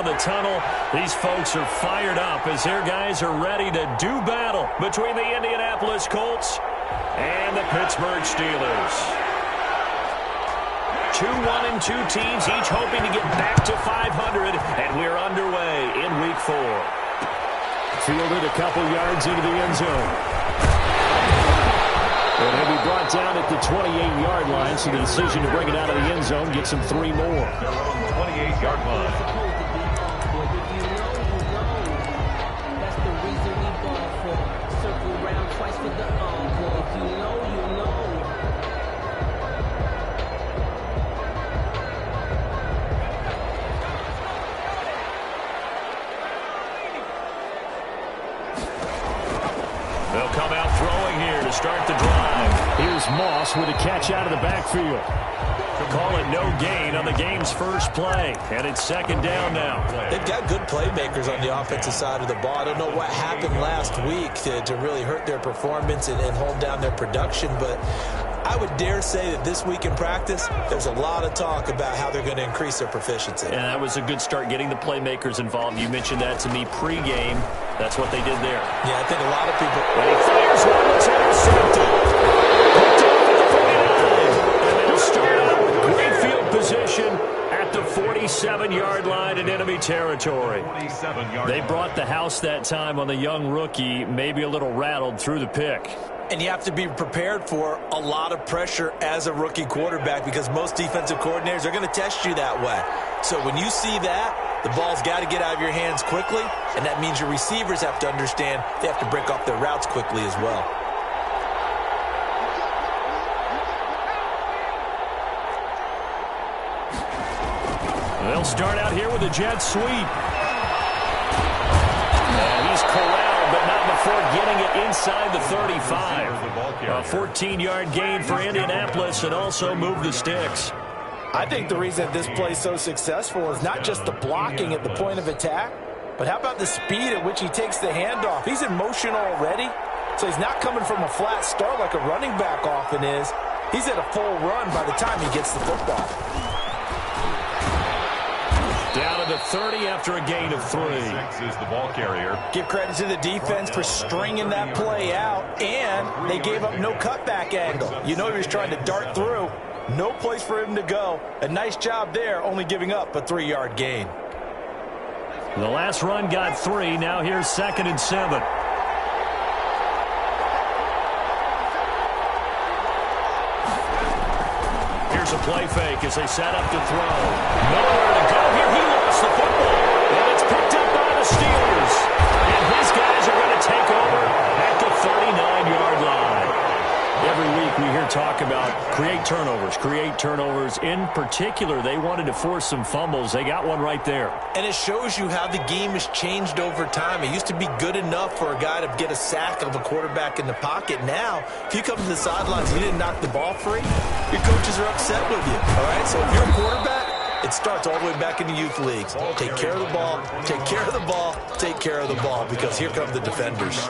the tunnel. These folks are fired up as their guys are ready to do battle between the Indianapolis Colts and the Pittsburgh Steelers. 2-1-2 teams, each hoping to get back to 500, and we're underway in Week 4. Fielded a couple yards into the end zone. And he'll be brought down at the 28-yard line, so the decision to bring it out of the end zone gets him 3 more. Their own 28-yard line. They'll come out throwing here to start the drive. Here's Moss with a catch out of the backfield. Call it no gain on the game's first play, and it's second down now. They've got good playmakers on the offensive side of the ball. I don't know what happened last week to really hurt their performance and hold down their production, but I would dare say that this week in practice, there's a lot of talk about how they're going to increase their proficiency. And that was a good start getting the playmakers involved. You mentioned that to me pregame. That's what they did there. Yeah, I think a lot of people... When he fires one, it's intercepted. Picked off at the 49. And they'll start out with great field position at the 47-yard line in enemy territory. They brought the house that time on the young rookie, maybe a little rattled through the pick. And you have to be prepared for a lot of pressure as a rookie quarterback because most defensive coordinators are going to test you that way. So when you see that, the ball's got to get out of your hands quickly, and that means your receivers have to understand they have to break off their routes quickly as well. They'll start out here with a jet sweep. And he's corralled, but not before getting it inside the 35. A 14-yard gain for Indianapolis and also move the sticks. I think the reason this play is so successful is not just the blocking at the point of attack, but how about the speed at which he takes the handoff? He's in motion already, so he's not coming from a flat start like a running back often is. He's at a full run by the time he gets the football. Down to the 30 after a gain of 3. 6 is the ball carrier. Give credit to the defense for stringing that play out, and they gave up no cutback angle. You know he was trying to dart through. No place for him to go. A nice job there, only giving up a 3-yard gain. The last run got 3. Now here's 2nd and 7. Here's a play fake as they set up to throw. Nowhere to go here. He lost the football. And it's picked up by the Steelers. And his guys are going to take over at the 39-yard line. Every week we hear talk about create turnovers. In particular, they wanted to force some fumbles. They got one right there. And it shows you how the game has changed over time. It used to be good enough for a guy to get a sack of a quarterback in the pocket. Now, if you come to the sidelines and you didn't knock the ball free, your coaches are upset with you. All right, so if you're a quarterback, it starts all the way back in the youth leagues. Take care of the ball, take care of the ball, take care of the ball, because here come the defenders.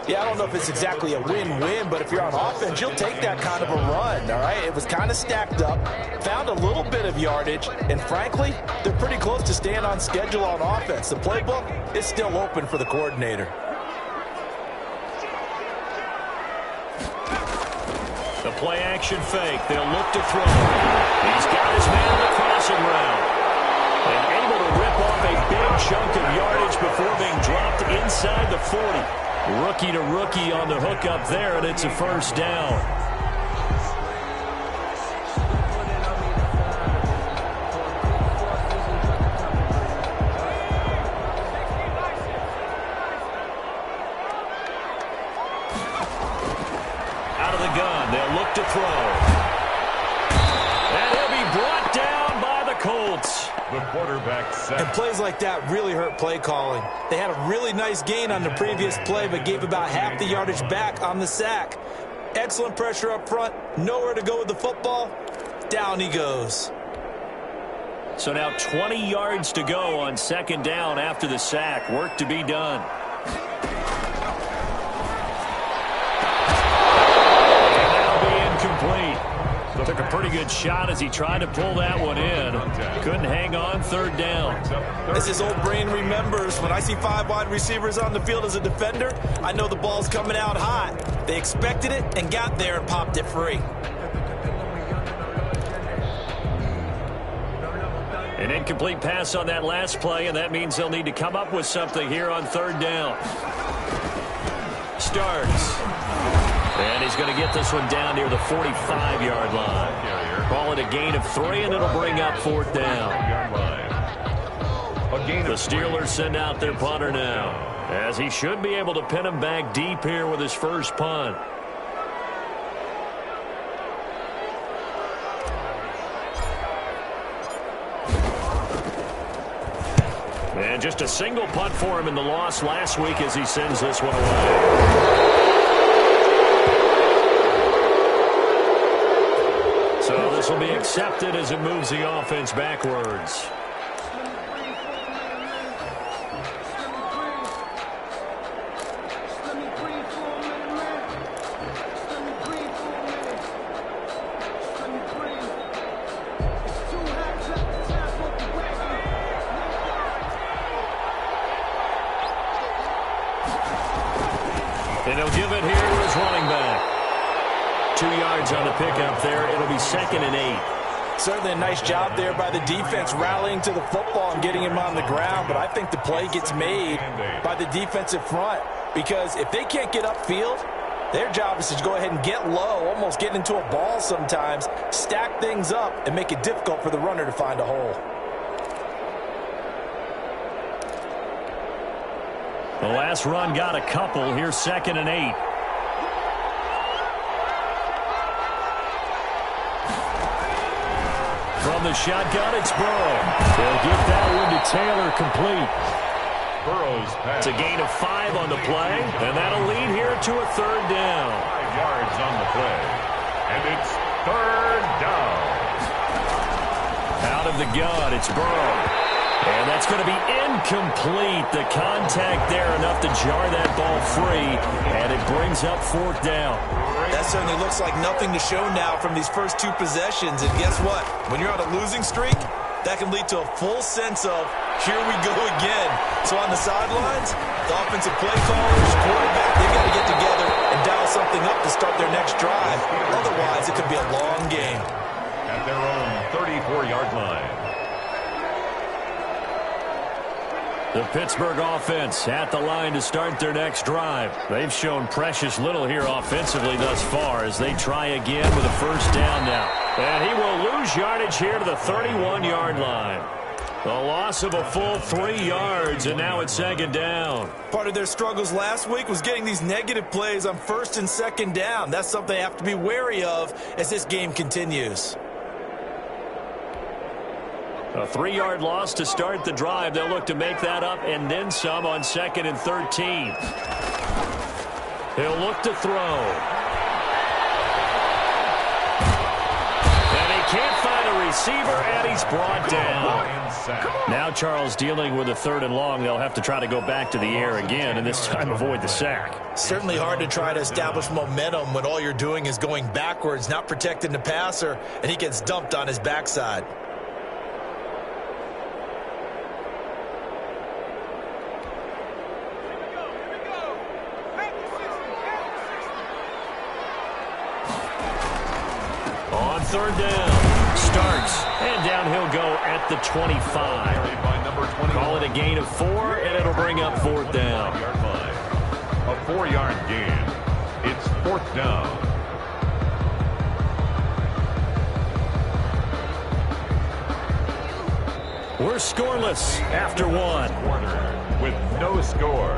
Yeah, I don't know if it's exactly a win-win, but if you're on offense, you'll take that kind of a run, all right? It was kind of stacked up, found a little bit of yardage, and frankly, they're pretty close to staying on schedule on offense. The playbook is still open for the coordinator. The play-action fake. They'll look to throw. He's got his man on the crossing route. And able to rip off a big chunk of yardage before being dropped inside the 40. Rookie to rookie on the hook up there, and it's a first down. Out of the gun, they'll look to throw. And he'll be brought down by the Colts. The quarterback set. And plays like that really hurt play calling. They had a really nice gain on the previous play, but gave about half the yardage back on the sack. Excellent pressure up front. Nowhere to go with the football. Down he goes. So now 20 yards to go on second down after the sack. Work to be done. And that'll be incomplete. Took a pretty good shot as he tried to pull that one in. Couldn't hang on, third down. As his old brain remembers, when I see 5 wide receivers on the field as a defender, I know the ball's coming out hot. They expected it and got there and popped it free. An incomplete pass on that last play, and that means they'll need to come up with something here on third down. Starts. And he's going to get this one down near the 45-yard line. Call it a gain of 3, and it'll bring up fourth down. The Steelers send out their punter now, as he should be able to pin him back deep here with his first punt. And just a single punt for him in the loss last week as he sends this one away. So this will be accepted as it moves the offense backwards. And he'll give it here to his running back. 2 yards on the pickup there. It'll be 2nd and 8. Certainly a nice job there by the defense rallying to the football and getting him on the ground. But I think the play gets made by the defensive front, because if they can't get upfield, their job is to go ahead and get low, almost get into a ball sometimes, stack things up, and make it difficult for the runner to find a hole. The last run got a couple. Here's 2nd and 8. From the shotgun, it's Burrow. They'll get that one to Taylor, complete. Burrow's pass. It's a gain of 5 on the play, and that'll lead here to a third down. 5 yards on the play. And it's third down. Out of the gun, it's Burrow. And that's going to be incomplete. The contact there enough to jar that ball free, and it brings up fourth down. That certainly looks like nothing to show now from these first 2 possessions. And guess what? When you're on a losing streak, that can lead to a full sense of, here we go again. So on the sidelines, the offensive play callers, quarterback, they've got to get together and dial something up to start their next drive. Otherwise, it could be a long game. At their own 34-yard line. The Pittsburgh offense at the line to start their next drive. They've shown precious little here offensively thus far as they try again with a first down now. And he will lose yardage here to the 31-yard line. A loss of a full 3 yards, and now it's 2nd down. Part of their struggles last week was getting these negative plays on 1st and 2nd down. That's something they have to be wary of as this game continues. A 3-yard loss to start the drive. They'll look to make that up and then some on 2nd and 13. He'll look to throw. And he can't find a receiver, and he's brought down. Now Charles dealing with a 3rd and long. They'll have to try to go back to the air again, and this time avoid the sack. Certainly hard to try to establish momentum when all you're doing is going backwards, not protecting the passer, and he gets dumped on his backside. On 3rd down, starts, and down he'll go at the 25. Call it a gain of 4, and it'll bring up 4th down. A 4-yard gain. It's 4th down. We're scoreless after 1. Quarter with no score.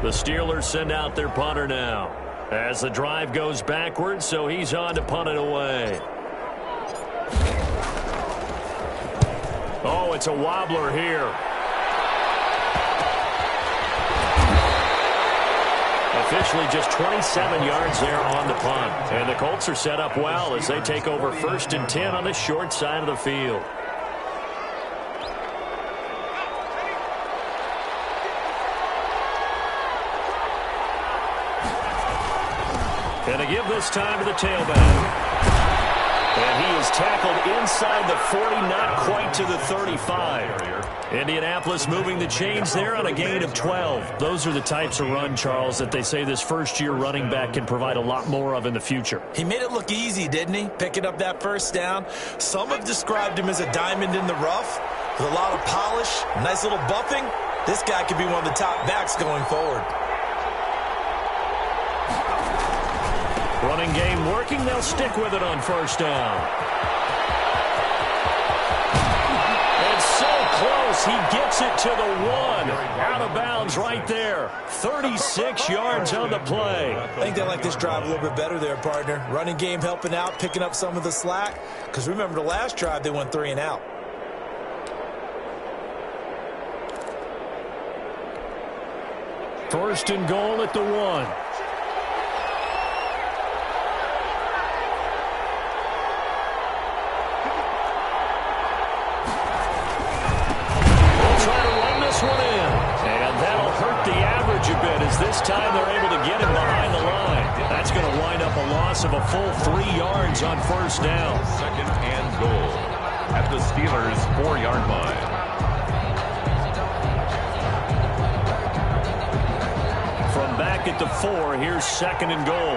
The Steelers send out their punter now as the drive goes backwards, so he's on to punt it away. Oh, it's a wobbler here. Officially just 27 yards there on the punt. And the Colts are set up well as they take over 1st and 10 on the short side of the field. And to give this time to the tailback. And he is tackled inside the 40, not quite to the 35. Indianapolis moving the chains there on a gain of 12. Those are the types of run, Charles, that they say this first-year running back can provide a lot more of in the future. He made it look easy, didn't he? Picking up that first down. Some have described him as a diamond in the rough with a lot of polish, nice little buffing. This guy could be one of the top backs going forward. Running game working. They'll stick with it on first down. And so close. He gets it to the 1. Out of bounds right there. 36 yards on the play. I think they like this drive a little bit better there, partner. Running game helping out, picking up some of the slack. Because remember, the last drive, they went 3 and out. First and goal at the 1. This time they're able to get him behind the line. That's going to wind up a loss of a full 3 yards on first down. Second and goal at the Steelers' 4-yard line. From back at the 4, here's second and goal.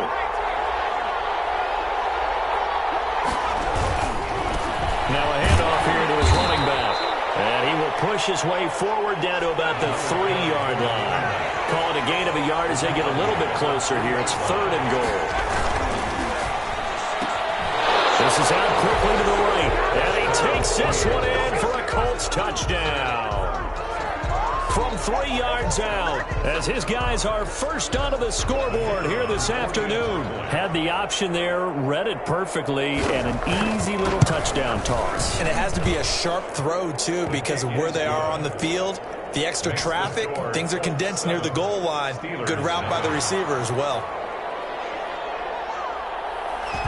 Now a handoff here to his running back. And he will push his way forward down to about the 3-yard line. Call it a gain of a yard as they get a little bit closer here. It's third and goal. This is out quickly to the right. And he takes this one in for a Colts touchdown. From 3 yards out, as his guys are first onto the scoreboard here this afternoon. Had the option there, read it perfectly, and an easy little touchdown toss. And it has to be a sharp throw, too, because of where they are on the field. The extra traffic, things are condensed near the goal line. Good route by the receiver as well.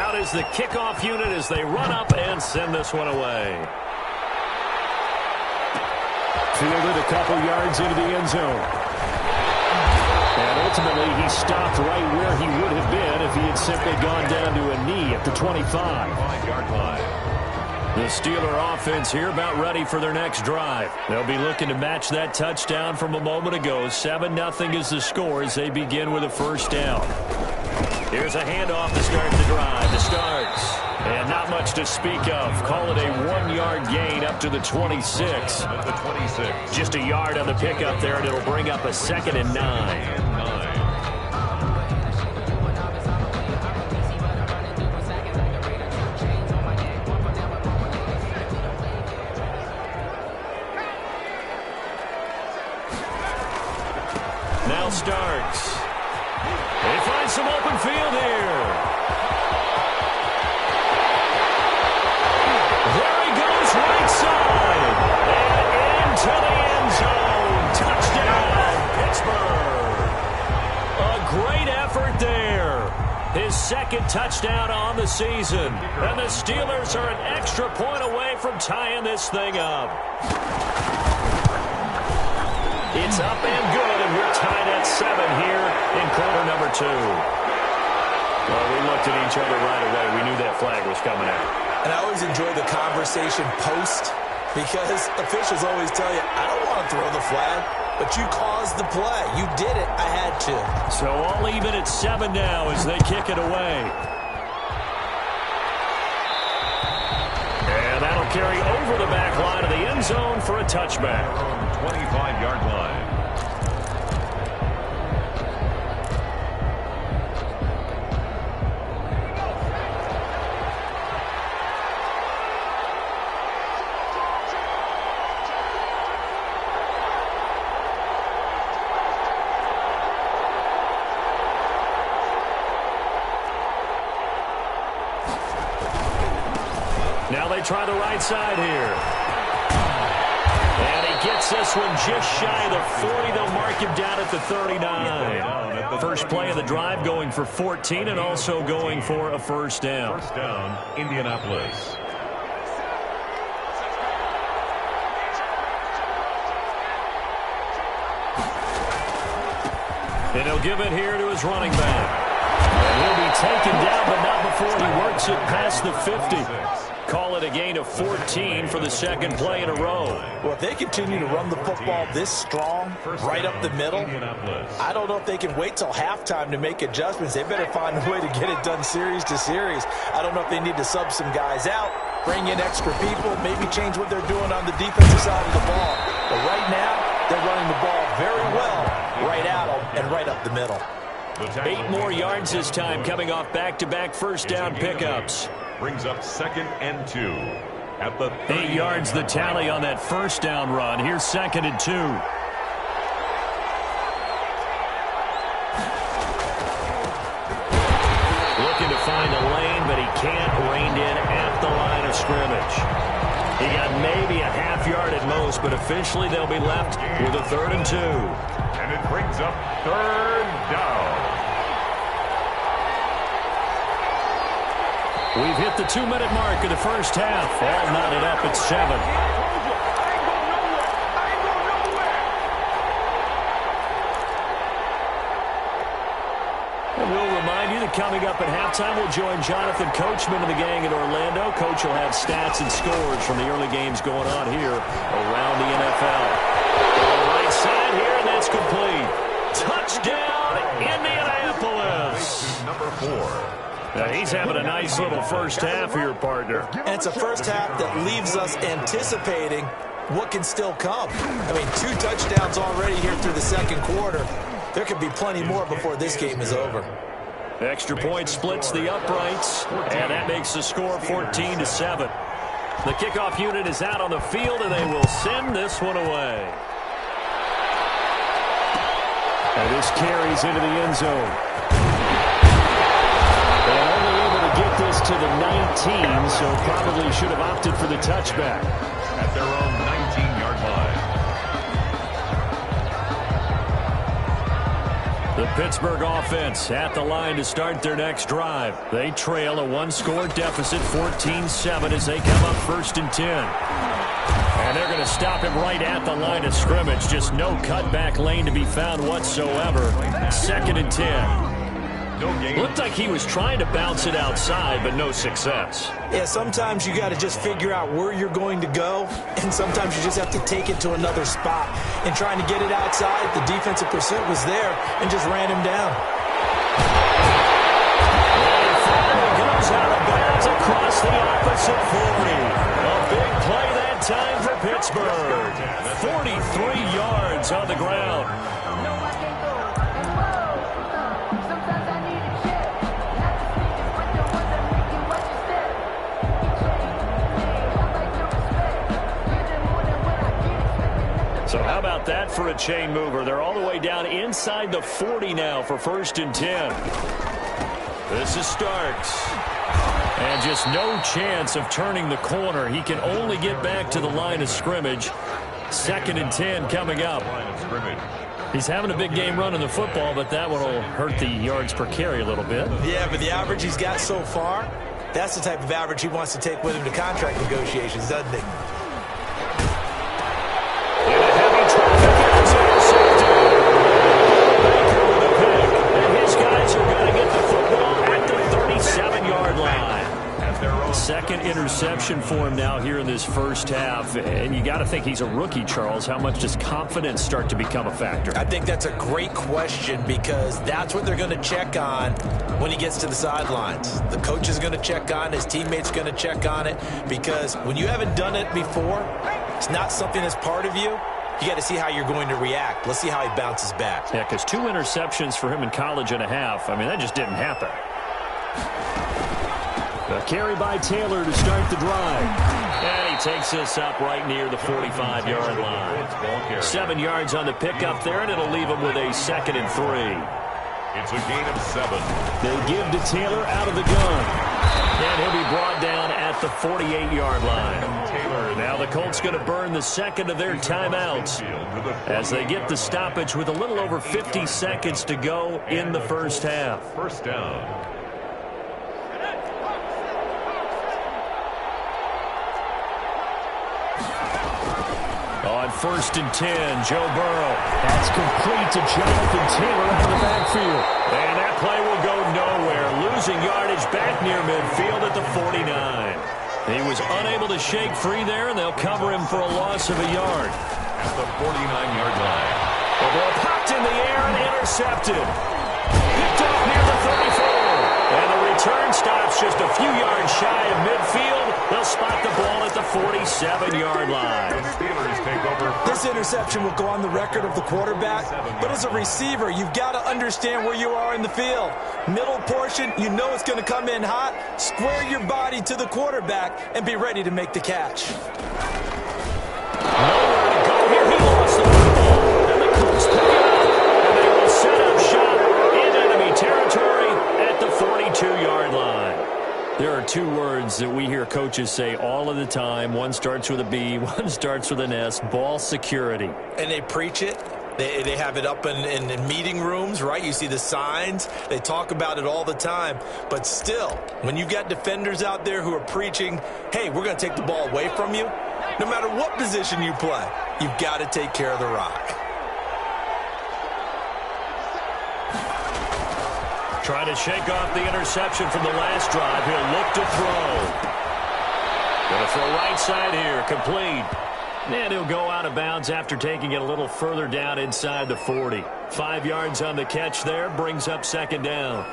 Out is the kickoff unit as they run up and send this one away. Fielded a couple yards into the end zone. And ultimately, he stopped right where he would have been if he had simply gone down to a knee at the 25-yard line. The Steeler offense here about ready for their next drive. They'll be looking to match that touchdown from a moment ago. 7-0 is the score as they begin with a first down. Here's a handoff to start the drive. The starts. And not much to speak of. Call it a 1-yard gain up to the 26. Just a yard on the pickup there, and it'll bring up a 2nd and 9. Now starts. They find some open field here. There he goes right side. And into the end zone. Touchdown, Pittsburgh. A great effort there. His second touchdown on the season. And the Steelers are an extra point away from tying this thing up. It's up and good, and we're tied at 7 here in quarter number 2. Well, we looked at each other right away. We knew that flag was coming out. And I always enjoy the conversation post because officials always tell you, I don't want to throw the flag, but you caused the play. You did it. I had to. So all even at 7 now as they kick it away. And that'll carry over the back line of the end zone for a touchback. 25-yard line. Now they try the right side here. And he gets this one just shy of the 40. They'll mark him down at the 39. First play of the drive going for 14 and also going for a first down. First down, Indianapolis. And he'll give it here to his running back. And he'll be taken down, but not before he works it past the 50. Call it a gain of 14 for the second play in a row. Well, if they continue to run the football this strong, right up the middle, I don't know if they can wait till halftime to make adjustments. They better find a way to get it done series to series. I don't know if they need to sub some guys out, bring in extra people, maybe change what they're doing on the defensive side of the ball. But right now, they're running the ball very well right at them and right up the middle. 8 more yards this time, coming off back-to-back first down pickups. Brings up 2nd and 2 at the 8 yards the tally on that first down run. Here's 2nd and 2. Looking to find a lane, but he can't. Reined in at the line of scrimmage. He got maybe a half yard at most, but officially they'll be left with a 3rd and 2. And it brings up 3rd down. We've hit the 2-minute mark of the first half. All knotted up at 7. And we'll remind you that coming up at halftime, we'll join Jonathan Coachman and the gang in Orlando. Coach will have stats and scores from the early games going on here around the NFL. On the right side here, and that's complete. Touchdown, Indianapolis. Number 4. Now he's having a nice little first half here, partner. And it's a first half that leaves us anticipating what can still come. I mean, 2 touchdowns already here through the second quarter. There could be plenty more before this game is over. Extra point splits the uprights, and that makes the score 14-7. The kickoff unit is out on the field, and they will send this one away. And this carries into the end zone. And only able to get this to the 19, so probably should have opted for the touchback. At their own 19-yard line. The Pittsburgh offense at the line to start their next drive. They trail a 1-score deficit, 14-7, as they come up 1st and 10. And they're going to stop him right at the line of scrimmage. Just no cutback lane to be found whatsoever. 2nd and 10. Looked like he was trying to bounce it outside, but no success. Yeah, sometimes you got to just figure out where you're going to go, and sometimes you just have to take it to another spot. And trying to get it outside, the defensive pursuit was there and just ran him down. And finally goes out of bounds across the opposite 40. A big play that time for Pittsburgh. 43 yards on the ground. So how about that for a chain mover? They're all the way down inside the 40 now for 1st and 10. This is Starks. And just no chance of turning the corner. He can only get back to the line of scrimmage. 2nd and 10 coming up. He's having a big game running the football, but that one will hurt the yards per carry a little bit. Yeah, but the average he's got so far, that's the type of average he wants to take with him to contract negotiations, doesn't he? Second interception for him now here in this first half. And you got to think he's a rookie, Charles. How much does confidence start to become a factor? I think that's a great question because that's what they're going to check on when he gets to the sidelines. The coach is going to check on, his teammates going to check on it, because when you haven't done it before, it's not something that's part of you. You got to see how you're going to react. Let's see how he bounces back. Yeah, because 2 interceptions for him in college and a half. I mean, that just didn't happen. A carry by Taylor to start the drive. And he takes this up right near the 45-yard line. 7 yards on the pickup there, and it'll leave him with a 2nd and 3. It's a gain of 7. They give to Taylor out of the gun. And he'll be brought down at the 48-yard line. Now the Colts going to burn the second of their timeouts as they get the stoppage with a little over 50 seconds to go in the first half. First down. On 1st and 10, Joe Burrow. That's complete to Jonathan Taylor out of the backfield. And that play will go nowhere. losing yardage back near midfield at the 49. He was unable to shake free there, and they'll cover him for a loss of a yard. At the 49-yard line. The ball popped in the air and intercepted. Picked off near the 34. And the return stops just a few yards shy of midfield. They'll spot the ball at the 47-yard line. The Steelers take over. This interception will go on the record of the quarterback, but as a receiver, you've got to understand where you are in the field. Middle portion, you know it's going to come in hot. Square your body to the quarterback and be ready to make the catch. Nowhere to go here. He lost the football. And the Colts pick it up. And they will set up shop in enemy territory at the 42-yard line. There are two words that we hear coaches say all of the time. One starts with a B, one starts with an S, ball security. And they preach it. They have it up in meeting rooms, right? You see the signs. They talk about it all the time. But still, when you got defenders out there who are preaching, hey, we're going to take the ball away from you, no matter what position you play, you've got to take care of the rock. Trying to shake off the interception from the last drive. He'll look to throw. Going to throw right side here. Complete. And he'll go out of bounds after taking it a little further down inside the 40. 5 yards on the catch there. Brings up second down.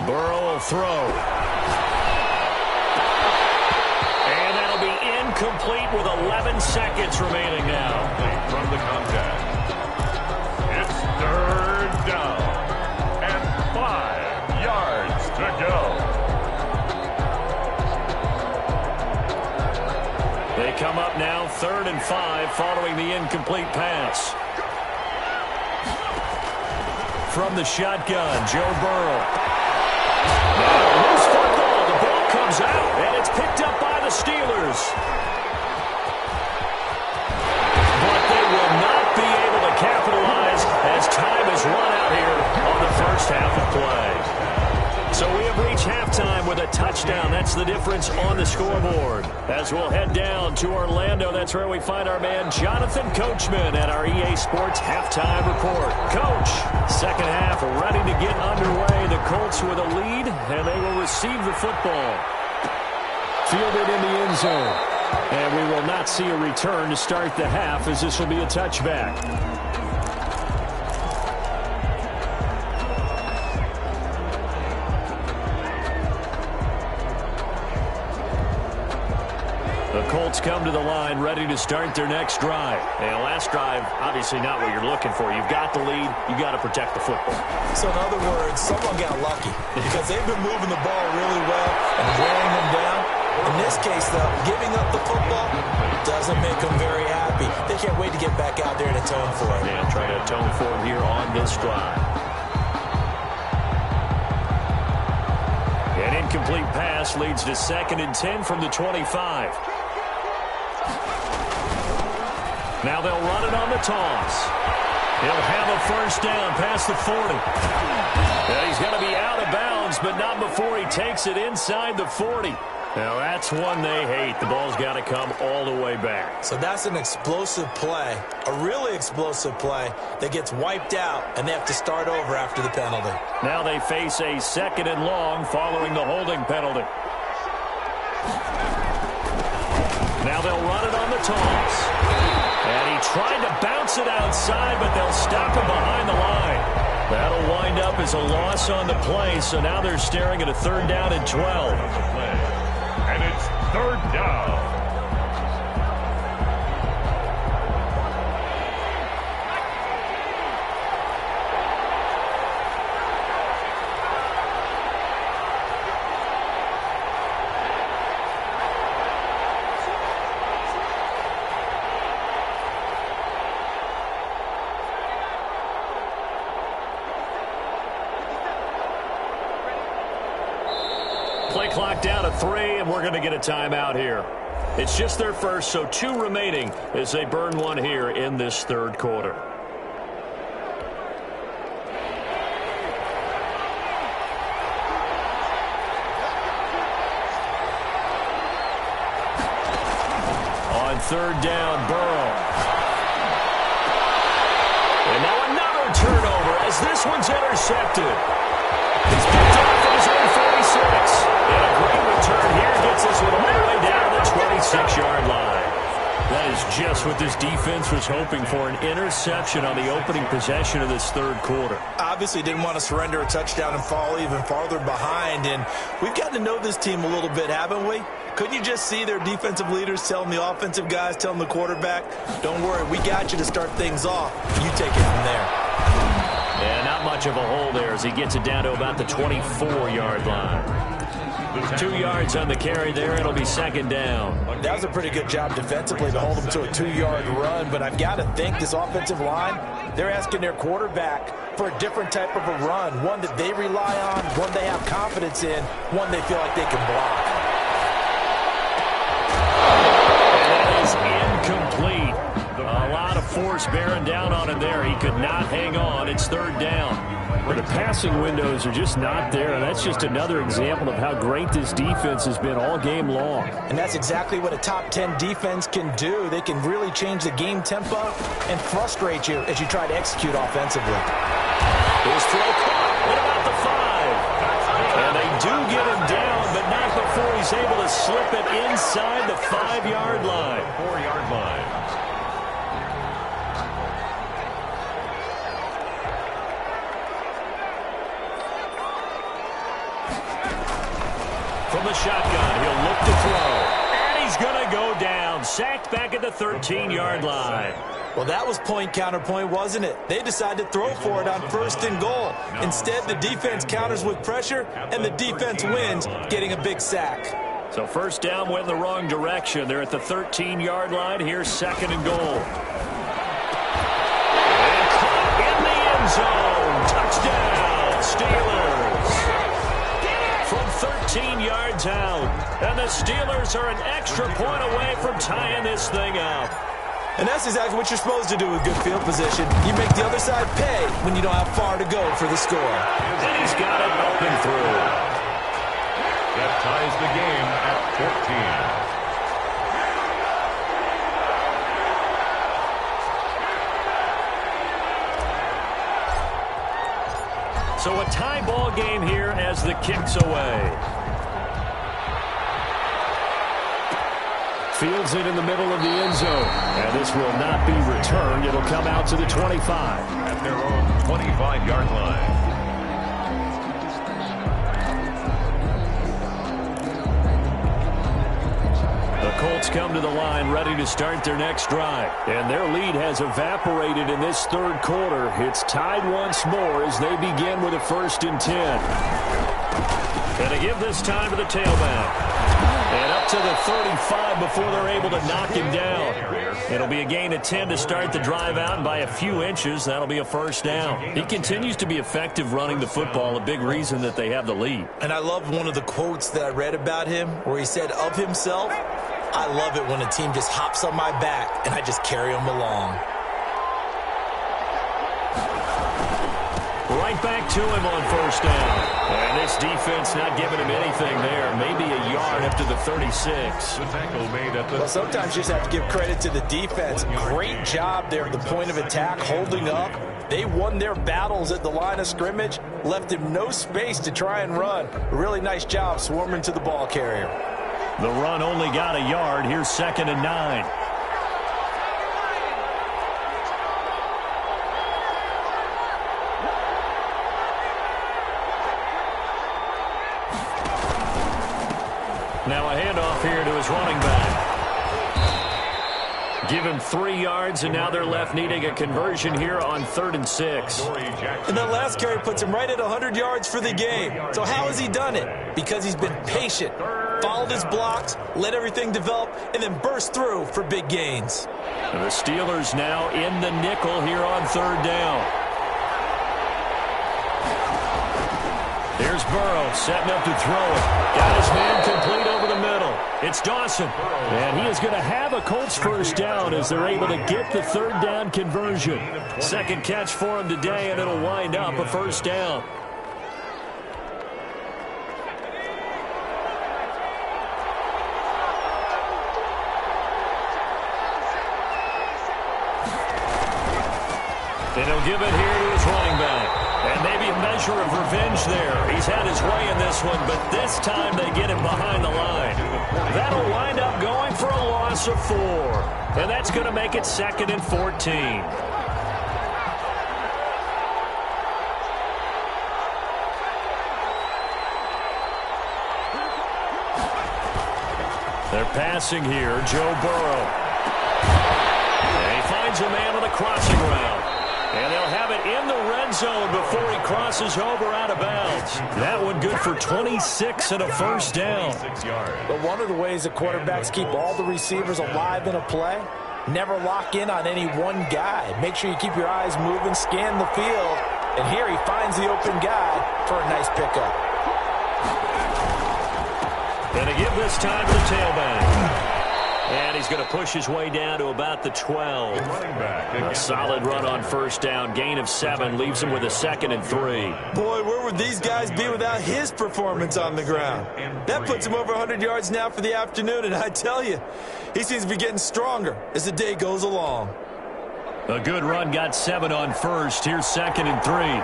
Burrow will throw. And that'll be incomplete with 11 seconds remaining now. From the contact. It's third down. And 5 yards to go. They come up now 3rd and 5 following the incomplete pass. From the shotgun, Joe Burrow. Loose football. The ball comes out, and it's picked up by the Steelers. But they will not be able to capitalize as time has run out here on the first half of play. So we have reached halftime with a touchdown. That's the difference on the scoreboard. As we'll head down to Orlando, that's where we find our man Jonathan Coachman at our EA Sports Halftime Report. Coach, second half ready to get underway. The Colts with a lead, and they will receive the football. Fielded in the end zone. And we will not see a return to start the half, as this will be a touchback. The Colts come to the line ready to start their next drive. And last drive, obviously not what you're looking for. You've got the lead. You've got to protect the football. So in other words, someone got lucky because they've been moving the ball really well and wearing them down. In this case, though, giving up the football doesn't make them very happy. They can't wait to get back out there and atone for it. Yeah, try to atone for it here on this drive. An incomplete pass leads to 2nd and 10 from the 25. Now they'll run it on the toss. He'll have a first down past the 40. And he's going to be out of bounds, but not before he takes it inside the 40. Now that's one they hate. The ball's got to come all the way back. So that's an explosive play, a really explosive play that gets wiped out, and they have to start over after the penalty. Now they face a 2nd and long following the holding penalty. Now they'll run it on the toss. And he tried to bounce it outside, but they'll stop him behind the line. That'll wind up as a loss on the play, so now they're staring at a 3rd down and 12. And it's 3rd down. Play clock down to 3, and we're going to get a timeout here. It's just their first, so 2 remaining as they burn one here in this 3rd quarter. third down. Burrow. And now another turnover as this one's intercepted. He's picked off at his own 46. And a great return here gets us all the way down to the 26-yard line. That is just what this defense was hoping for, an interception on the opening possession of this third quarter. Obviously didn't want to surrender a touchdown and fall even farther behind. And we've gotten to know this team a little bit, haven't we? Couldn't you just see their defensive leaders telling the offensive guys, telling the quarterback, don't worry, we got you to start things off. You take it from there. And not much of a hole there as he gets it down to about the 24-yard line. 2 yards on the carry there. It'll be second down. That was a pretty good job defensively to hold them to a 2-yard run, but I've got to think this offensive line, they're asking their quarterback for a different type of a run, one that they rely on, one they have confidence in, one they feel like they can block. That is incomplete. A lot of force bearing down on him there. He could not hang on. It's third down. But the passing windows are just not there, and that's just another example of how great this defense has been all game long. And that's exactly what a top 10 defense can do. They can really change the game tempo and frustrate you as you try to execute offensively. His throw caught at about the 5. And they do get him down, but not before he's able to slip it inside the 5-yard line. 4-yard line. From the shotgun, he'll look to throw. And he's going to go down. Sacked back at the 13-yard line. Well, that was point counterpoint, wasn't it? They decided to throw for it on 1st and goal. Instead, the defense counters with pressure, and the defense wins, getting a big sack. So first down went in the wrong direction. They're at the 13-yard line. Here's 2nd and goal. And caught in the end zone. Touchdown, Steelers. From 13 yards out. And the Steelers are an extra point away from tying this thing up. And that's exactly what you're supposed to do with good field position. You make the other side pay when you don't have far to go for the score. And he's got it open through. That ties the game at 14. So a tie ball game here as the kick's away. Fields it in the middle of the end zone. And this will not be returned. It'll come out to the 25. At their own 25-yard line. The Colts come to the line ready to start their next drive. And their lead has evaporated in this third quarter. It's tied once more as they begin with a 1st and 10. And to give this time to the tailback. And up to the 35 before they're able to knock him down. It'll be a gain of 10 to start the drive out, and by a few inches, that'll be a 1st down. He continues to be effective running the football, a big reason that they have the lead. And I love one of the quotes that I read about him where he said of himself, I love it when a team just hops on my back and I just carry them along. Right back to him on 1st down. And this defense not giving him anything there. Maybe a yard up to the 36. The tackle made at the... Well, sometimes you just have to give credit to the defense. Great job there at the point of attack, holding up. They won their battles at the line of scrimmage, left him no space to try and run. A really nice job swarming to the ball carrier. The run only got a yard. Here's 2nd and 9. Now a handoff here to his running back. Give him 3 yards, and now they're left needing a conversion here on 3rd and 6. And that last carry puts him right at 100 yards for the game. So how has he done it? Because he's been patient, followed his blocks, let everything develop, and then burst through for big gains. And the Steelers now in the nickel here on 3rd down. Here's Burrow setting up to throw it. Got his man complete over the middle. It's Dawson. And he is going to have a Colts 1st down as they're able to get the 3rd down conversion. 2nd catch for him today, and it'll wind up a 1st down. He'll give it here to his running back. And maybe a measure of revenge there. He's had his way in this one, but this time they get him behind the line. That'll wind up going for a loss of 4. And that's going to make it 2nd and 14. They're passing here. Joe Burrow. And he finds a man on the crossing route. And they'll have it in the red zone before he crosses over out of bounds. That one good for 26 and a first down. But one of the ways that quarterbacks keep all the receivers alive in a play, never lock in on any one guy. Make sure you keep your eyes moving, scan the field. And here he finds the open guy for a nice pickup. And to give this time to the tailback. And he's going to push his way down to about the 12. A solid run on first down. Gain of 7 leaves him with a 2nd and 3. Boy, where would these guys be without his performance on the ground? That puts him over 100 yards now for the afternoon, and I tell you, he seems to be getting stronger as the day goes along. A good run, got 7 on first. Here's 2nd and 3.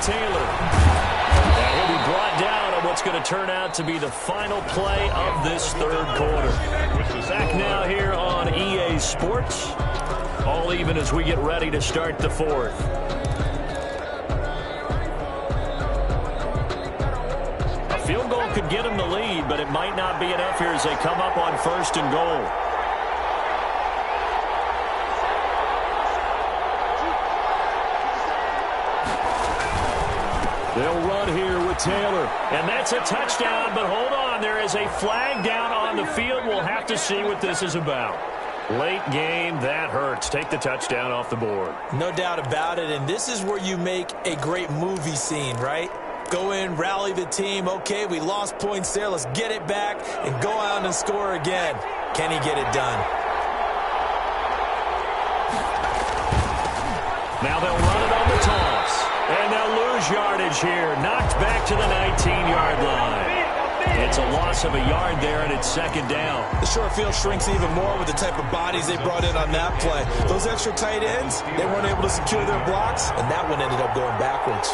Taylor. And he'll be brought down on what's going to turn out to be the final play of this third quarter. Back now here on EA Sports. All even as we get ready to start the fourth. A field goal could get them the lead, but it might not be enough here as they come up on 1st and goal. They'll run here with Taylor. And that's a touchdown, but hold on. There is a flag down on the field. We'll have to see what this is about. Late game, that hurts. Take the touchdown off the board. No doubt about it, and this is where you make a great movie scene, right? Go in, rally the team. Okay, we lost points there. Let's get it back and go out and score again. Can he get it done? Now they'll run it on the toss. And they'll lose yardage here. Knocked back to the 19-yard line. It's a loss of a yard there, and it's 2nd down. The short field shrinks even more with the type of bodies they brought in on that play. Those extra tight ends, they weren't able to secure their blocks, and that one ended up going backwards.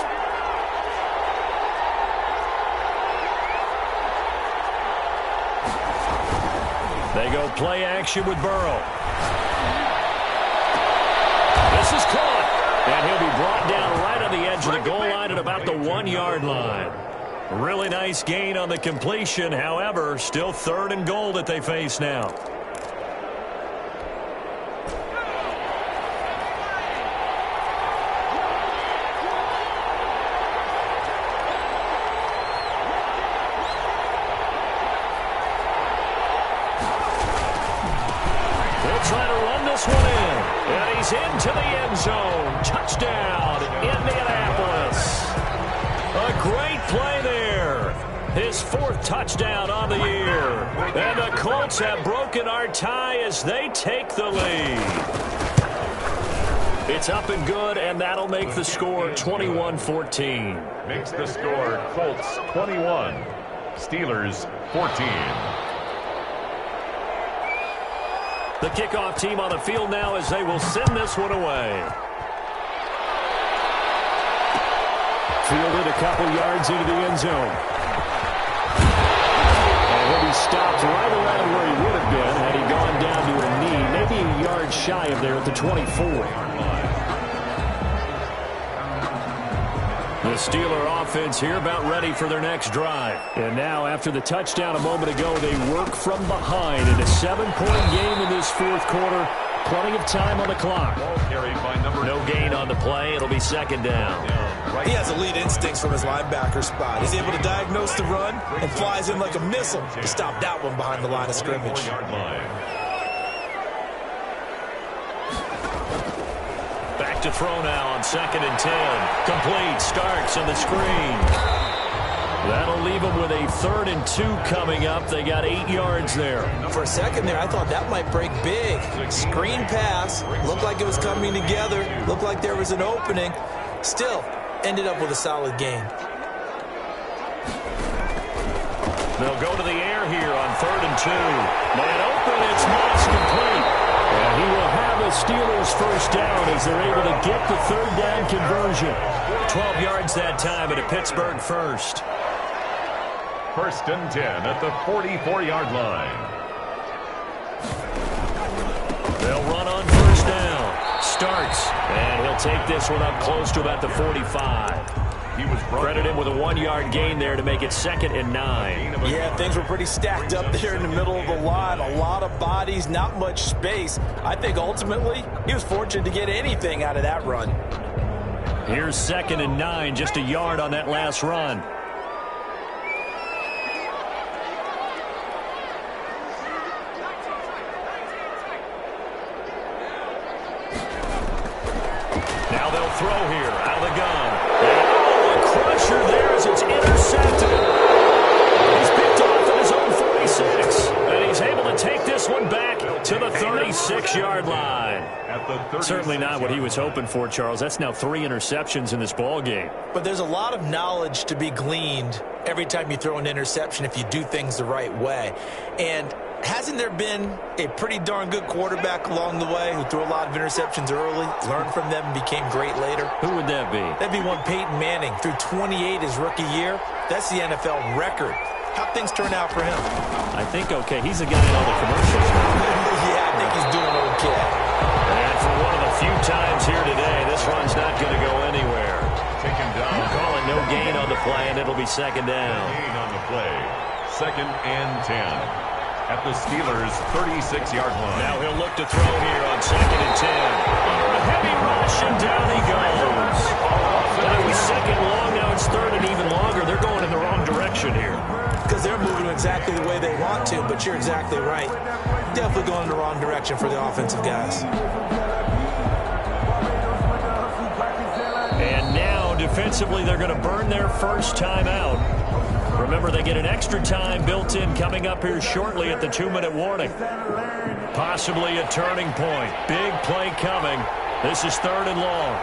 They go play action with Burrow. This is caught. And he'll be brought down right on the edge of the goal line at about the 1-yard line. Really nice gain on the completion. However, still 3rd and goal that they face now. They'll try to run this one in. And he's into the end zone. Touchdown, Indianapolis. A great play there. His 4th touchdown on the year. And the Colts have broken our tie as they take the lead. It's up and good, and that'll make the score 21-14. Makes the score Colts 21, Steelers 14. The kickoff team on the field now as they will send this one away. Fielded a couple yards into the end zone. And he'll be stopped right around where he would have been had he gone down to a knee, maybe a yard shy of there at the 24. The Steeler offense here about ready for their next drive. And now after the touchdown a moment ago, they work from behind in a 7-point game in this 4th quarter. Plenty of time on the clock. No gain on the play. It'll be 2nd down. He has elite instincts from his linebacker spot. He's able to diagnose the run and flies in like a missile to stop that one behind the line of scrimmage. Back to throw now on 2nd and 10. Complete. Starks on the screen. That'll leave them with a 3rd and 2 coming up. They got 8 yards there. For a second there, I thought that might break big. Screen pass. Looked like it was coming together. Looked like there was an opening. Still, ended up with a solid gain. They'll go to the air here on 3rd and 2. Man open, it's Moss complete. And he will have a Steelers first down as they're able to get the 3rd down conversion. 12 yards that time at a Pittsburgh first. 1st and 10 at the 44-yard line. They'll run on 1st down. Starts, and he'll take this one up close to about the 45. He was Credit him with a 1-yard gain there to make it 2nd and 9. Yeah, things were pretty stacked up there in the middle of the line. A lot of bodies, not much space. I think ultimately he was fortunate to get anything out of that run. Here's 2nd and 9, just a yard on that last run. Now they'll throw here out of the gun. Pressure there as it's intercepted. He's picked off at his own 46. And he's able to take this one back to the 36-yard line. Certainly not what he was hoping for, Charles. That's now 3 interceptions in this ball game. But there's a lot of knowledge to be gleaned every time you throw an interception if you do things the right way. And hasn't there been a pretty darn good quarterback along the way who threw a lot of interceptions early, learned from them, and became great later? Who would that be? That'd be one Peyton Manning. Threw 28 his rookie year. That's the NFL record. How'd things turn out for him? I think okay. He's the guy in all the commercials now. Yeah, I think he's doing okay. And for one of the few times here today, this run's not going to go anywhere. Take him down. Call it no gain on the play, and it'll be 2nd down. Gain on the play. 2nd and 10. At the Steelers' 36-yard line. Now he'll look to throw here on 2nd and 10. A heavy rush, and down he goes. It was 2nd long, now it's 3rd and even longer. They're going in the wrong direction here. Because they're moving exactly the way they want to, but you're exactly right. Definitely going in the wrong direction for the offensive guys. And now, defensively, they're going to burn their first time out. Remember, they get an extra time built in coming up here shortly at the 2-minute warning. Possibly a turning point. Big play coming. This is 3rd and long.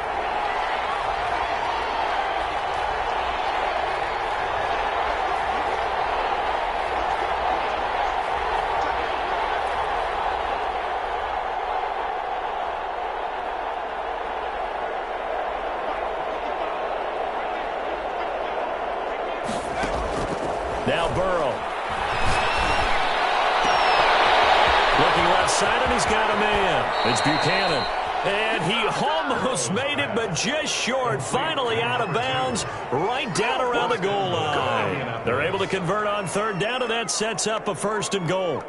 Now Burrow. Looking left side, and he's got a man. It's Buchanan. And he almost made it, but just short. Finally out of bounds, right down around the goal line. They're able to convert on 3rd down, and that sets up a 1st and goal.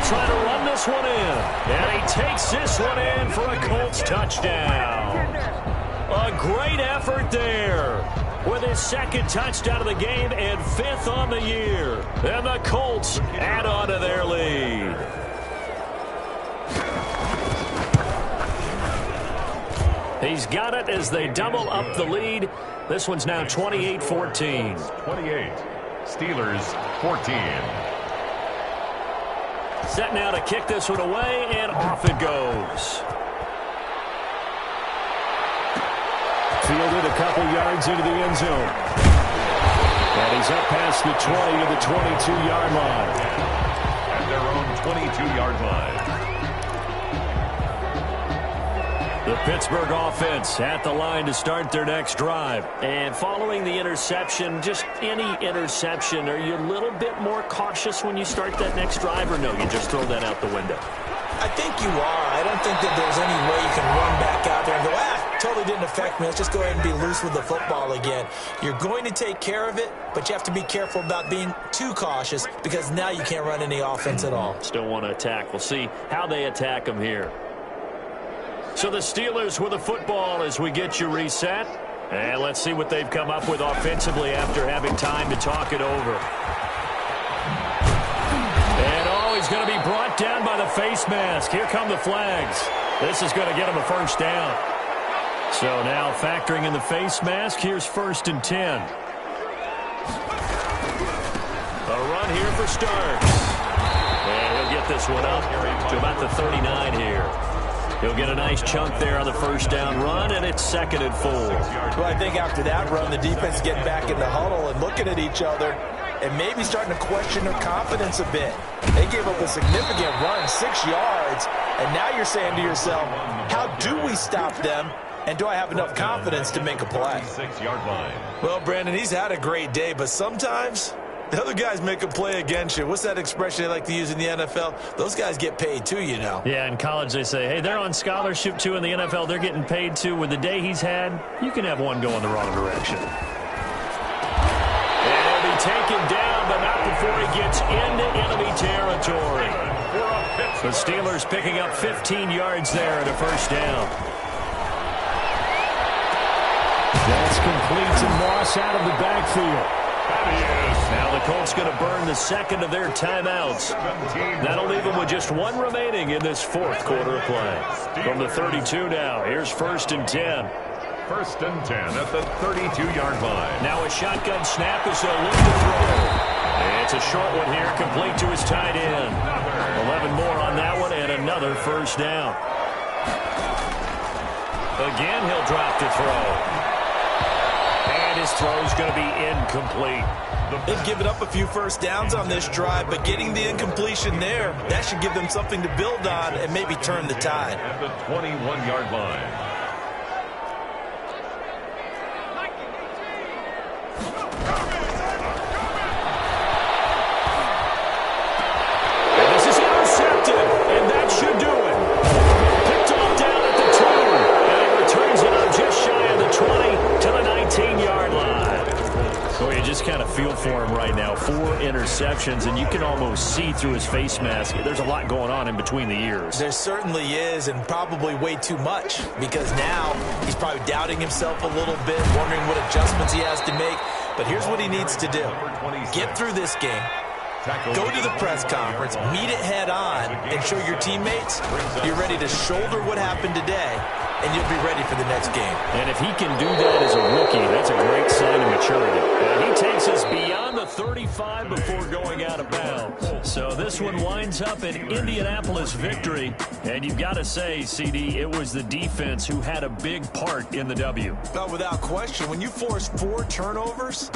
Trying to run this one in. And he takes this one in for a Colts touchdown. A great effort there. With his 2nd touchdown of the game and 5th on the year. And the Colts add on to their lead. He's got it as they double up the lead. This one's now 28-14. 28. Steelers 14. Set now to kick this one away, and off it goes. Fielded a couple yards into the end zone. And he's up past the 20 to the 22-yard line. At their own 22-yard line. The Pittsburgh offense at the line to start their next drive. And following the interception, just any interception, are you a little bit more cautious when you start that next drive, or no, you just throw that out the window? I think you are. I don't think that there's any way you can run back out there and go, totally didn't affect me. Let's just go ahead and be loose with the football again. You're going to take care of it, but you have to be careful about being too cautious because now you can't run any offense at all. Still want to attack. We'll see how they attack them here. So the Steelers with the football as we get you reset. And let's see what they've come up with offensively after having time to talk it over. And he's going to be brought down by the face mask. Here come the flags. This is going to get him a first down. So now factoring in the face mask, here's 1st and 10. run here for Starks. And he'll get this one up to about the 39 here. He'll get a nice chunk there on the first down run, and it's 2nd and 4. Well, I think after that run, the defense getting back in the huddle and looking at each other and maybe starting to question their confidence a bit. They gave up a significant run, 6 yards, and now you're saying to yourself, how do we stop them, and do I have enough confidence to make a play? 6-yard line. Well, Brandon, he's had a great day, but sometimes the other guys make a play against you. What's that expression they like to use in the NFL? Those guys get paid too, you know. Yeah, in college they say, hey, they're on scholarship too. In the NFL, they're getting paid too. With the day he's had, you can have one going the wrong direction. And he'll be taken down, but not before he gets into enemy territory. The Steelers picking up 15 yards there at a first down. That's complete to Moss out of the backfield. Now the Colts going to burn the second of their timeouts. That'll leave them with just one remaining in this fourth quarter of play. From the 32 now, here's 1st and 10. 1st and 10 at the 32-yard line. Now a shotgun snap as they'll look to throw. It's a short one here, complete to his tight end. 11 more on that one, and another first down. Again, he'll drop to throw. And his throw's going to be incomplete. They've given up a few first downs on this drive, but getting the incompletion there, that should give them something to build on and maybe turn the tide. At the 21-yard line. And this is intercepted, and that should do it. Picked off down at the 2, and he returns it up just shy of the 20 to the 19-yard line. So you just kind of feel for him right now. 4 interceptions, and you can almost see through his face mask. There's a lot going on in between the ears. There certainly is, and probably way too much, because now he's probably doubting himself a little bit, wondering what adjustments he has to make. But here's what he needs to do. Get through this game. Go to the press conference, meet it head on, and show your teammates you're ready to shoulder what happened today, and you'll be ready for the next game. And if he can do that as a rookie, that's a great sign of maturity. And he takes us beyond the 35 before going out of bounds. So this one winds up an Indianapolis victory. And you've got to say, CD, it was the defense who had a big part in the W. But without question, when you force 4 turnovers,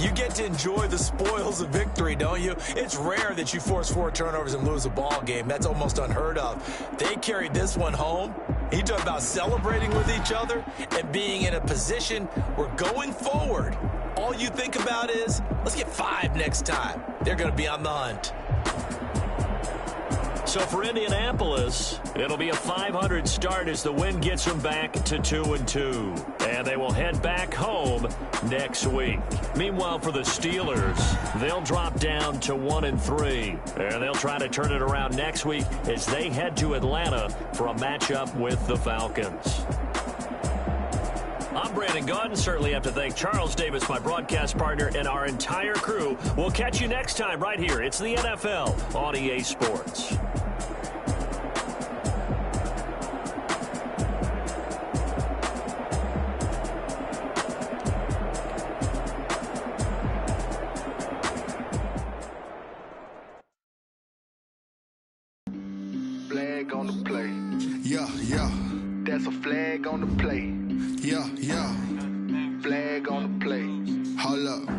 you get to enjoy the spoils of victory, don't you? It's rare that you force 4 turnovers and lose a ball game. That's almost unheard of. They carried this one home. You talk about celebrating with each other and being in a position where going forward, all you think about is, let's get 5 next time. They're going to be on the hunt. So for Indianapolis, it'll be a 500 start as the win gets them back to 2-2. And they will head back home next week. Meanwhile, for the Steelers, they'll drop down to 1-3. And they'll try to turn it around next week as they head to Atlanta for a matchup with the Falcons. I'm Brandon Gaudin. Certainly have to thank Charles Davis, my broadcast partner, and our entire crew. We'll catch you next time right here. It's the NFL on EA Sports. Flag on the play. Yeah, yeah. That's a flag on the play. Yeah, yeah. Flag on the play. Hold up.